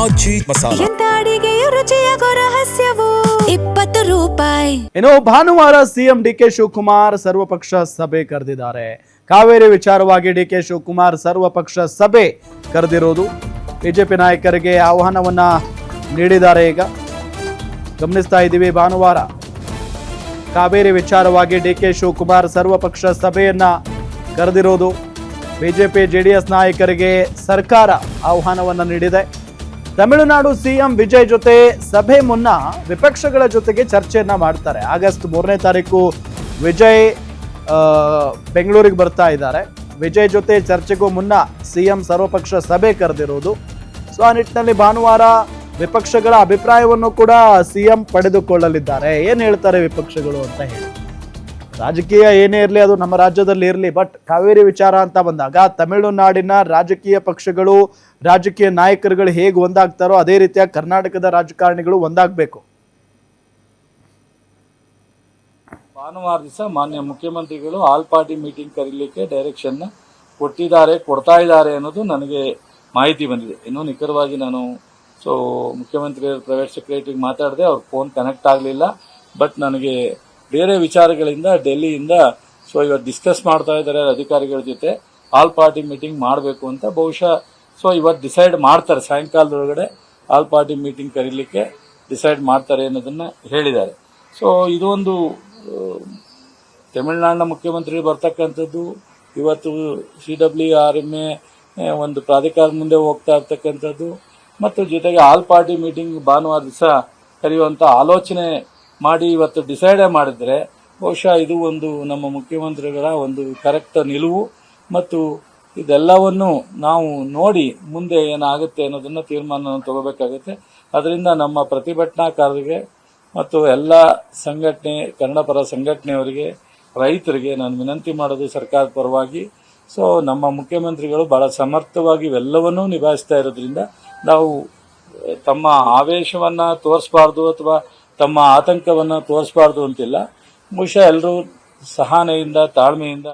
ಆಜಿ ಮಸಾಲ. ಎಂತ ಅಡಿಗೆಯ ರುಚಿಯಾಗೋ ರಹಸ್ಯವು 20 ರೂಪಾಯಿ. ಇನ್ನು ಭಾನುವಾರ ಸಿಎಂ ಡಿಕೆ ಶಿವಕುಮಾರ್ ಸರ್ವಪಕ್ಷ ಸಭೆ ಕರೆದಿದ್ದಾರೆ. ಕಾವೇರಿ ವಿಚಾರವಾಗಿ ಡಿಕೆ ಶಿವಕುಮಾರ್ ಸರ್ವಪಕ್ಷ ಸಭೆ ಕರೆದಿರೋದು. ಬಿಜೆಪಿ ನಾಯಕರಿಗೆ ಆಹ್ವಾನವನ್ನ ನೀಡಿದ್ದಾರೆ. ಈಗ ಗಮನಿಸ್ತಾ ಇದ್ದೀವಿ, ಭಾನುವಾರ ಕಾವೇರಿ ವಿಚಾರವಾಗಿ ಡಿಕೆ ಶಿವಕುಮಾರ್ ಸರ್ವಪಕ್ಷ ಸಭೆಯನ್ನ ಕರೆದಿರೋದು. ಬಿಜೆಪಿ ಜೆಡಿಎಸ್ ನಾಯಕರಿಗೆ ಸರ್ಕಾರ ಆಹ್ವಾನವನ್ನ ನೀಡಿದೆ. ತಮಿಳುನಾಡು ಸಿಎಂ ವಿಜಯ್ ಜೊತೆ ಸಭೆ ಮುನ್ನ ವಿಪಕ್ಷಗಳ ಜೊತೆಗೆ ಚರ್ಚೆಯನ್ನ ಮಾಡ್ತಾರೆ. ಆಗಸ್ಟ್ 3ನೇ ತಾರೀಕು ವಿಜಯ್ ಬೆಂಗಳೂರಿಗೆ ಬರ್ತಾ ಇದ್ದಾರೆ. ವಿಜಯ್ ಜೊತೆ ಚರ್ಚೆಗೂ ಮುನ್ನ ಸಿಎಂ ಸರ್ವಪಕ್ಷ ಸಭೆ ಕರೆದಿರೋದು. ಸೊ ಆ ನಿಟ್ಟಿನಲ್ಲಿ ಭಾನುವಾರ ವಿಪಕ್ಷಗಳ ಅಭಿಪ್ರಾಯವನ್ನು ಕೂಡ ಸಿಎಂ ಪಡೆದುಕೊಳ್ಳಲಿದ್ದಾರೆ. ಏನ್ ಹೇಳ್ತಾರೆ ವಿಪಕ್ಷಗಳು ಅಂತ ಹೇಳಿ. ರಾಜಕೀಯ ಏನೇ ಇರಲಿ, ಅದು ನಮ್ಮ ರಾಜ್ಯದಲ್ಲಿ ಇರಲಿ, ಬಟ್ ಕಾವೇರಿ ವಿಚಾರ ಅಂತ ಬಂದಾಗ ತಮಿಳುನಾಡಿನ ರಾಜಕೀಯ ಪಕ್ಷಗಳು, ರಾಜಕೀಯ ನಾಯಕರುಗಳು ಹೇಗೆ ಒಂದಾಗ್ತಾರೋ ಅದೇ ರೀತಿಯ ಕರ್ನಾಟಕದ ರಾಜಕಾರಣಿಗಳು ಒಂದಾಗಬೇಕು. ಭಾನುವಾರ ದಿವಸ ಮಾನ್ಯ ಮುಖ್ಯಮಂತ್ರಿಗಳು ಆಲ್ ಪಾರ್ಟಿ ಮೀಟಿಂಗ್ ಕರೀಲಿಕ್ಕೆ ಡೈರೆಕ್ಷನ್ ಕೊಡ್ತಾ ಇದ್ದಾರೆ ಅನ್ನೋದು ನನಗೆ ಮಾಹಿತಿ ಬಂದಿದೆ. ಇನ್ನೂ ನಿಖರವಾಗಿ ನಾನು ಮುಖ್ಯಮಂತ್ರಿ ಪ್ರೈವೇಟ್ ಸೆಕ್ರೆಟರಿಗೆ ಮಾತಾಡಿದೆ, ಅವ್ರ ಫೋನ್ ಕನೆಕ್ಟ್ ಆಗಲಿಲ್ಲ. ಬಟ್ ನನಗೆ ಬೇರೆ ವಿಚಾರಗಳಿಂದ ಡೆಲ್ಲಿಯಿಂದ ಇವತ್ತು ಡಿಸ್ಕಸ್ ಮಾಡ್ತಾ ಇದ್ದಾರೆ ಅಧಿಕಾರಿಗಳ ಜೊತೆ, ಆಲ್ ಪಾರ್ಟಿ ಮೀಟಿಂಗ್ ಮಾಡಬೇಕು ಅಂತ. ಬಹುಶಃ ಇವತ್ತು ಡಿಸೈಡ್ ಮಾಡ್ತಾರೆ, ಸಾಯಂಕಾಲದೊಳಗಡೆ ಆಲ್ ಪಾರ್ಟಿ ಮೀಟಿಂಗ್ ಕರೀಲಿಕ್ಕೆ ಡಿಸೈಡ್ ಮಾಡ್ತಾರೆ ಅನ್ನೋದನ್ನ ಹೇಳಿದ್ದಾರೆ. ಇದೊಂದು ತಮಿಳುನಾಡಿನ ಮುಖ್ಯಮಂತ್ರಿ ಬರ್ತಕ್ಕಂಥದ್ದು, ಇವತ್ತು CWRMA ಒಂದು ಪ್ರಾಧಿಕಾರದ ಮುಂದೆ ಹೋಗ್ತಾ ಇರ್ತಕ್ಕಂಥದ್ದು, ಮತ್ತು ಜೊತೆಗೆ ಆಲ್ ಪಾರ್ಟಿ ಮೀಟಿಂಗ್ ಭಾನುವಾರ ದಿವಸ ಕರೆಯುವಂಥ ಆಲೋಚನೆ ಮಾಡಿ ಇವತ್ತು ಡಿಸೈಡ್ ಮಾಡಿದ್ರೆ ಬಹುಶಃ ಇದು ಒಂದು ನಮ್ಮ ಮುಖ್ಯಮಂತ್ರಿಗಳ ಒಂದು ಕರೆಕ್ಟ್ ನಿಲುವು. ಮತ್ತು ಇದೆಲ್ಲವನ್ನು ನಾವು ನೋಡಿ ಮುಂದೆ ಏನಾಗುತ್ತೆ ಅನ್ನೋದನ್ನ ತೀರ್ಮಾನ ತಗೋಬೇಕಾಗುತ್ತೆ. ಅದರಿಂದ ನಮ್ಮ ಪ್ರತಿಭಟನಾಕಾರರಿಗೆ ಮತ್ತು ಎಲ್ಲ ಸಂಘಟನೆ, ಕನ್ನಡ ಪರ ಸಂಘಟನೆಯವರಿಗೆ, ರೈತರಿಗೆ ನಾನು ವಿನಂತಿ ಮಾಡೋದು ಸರ್ಕಾರದ ಪರವಾಗಿ, ನಮ್ಮ ಮುಖ್ಯಮಂತ್ರಿಗಳು ಬಹಳ ಸಮರ್ಥವಾಗಿ ಇವೆಲ್ಲವನ್ನೂ ನಿಭಾಯಿಸ್ತಾ ಇರೋದ್ರಿಂದ ನಾವು ತಮ್ಮ ಆವೇಶವನ್ನ ತೋರಿಸಬಾರ್ದು ಅಥವಾ ತಮ್ಮ ಆತಂಕವನ್ನ ತೋರಿಸಬಾರ್ದು ಅಂತಿಲ್ಲ. ಬಹುಶಃ ಎಲ್ಲರೂ ಸಹನೆಯಿಂದ, ತಾಳ್ಮೆಯಿಂದ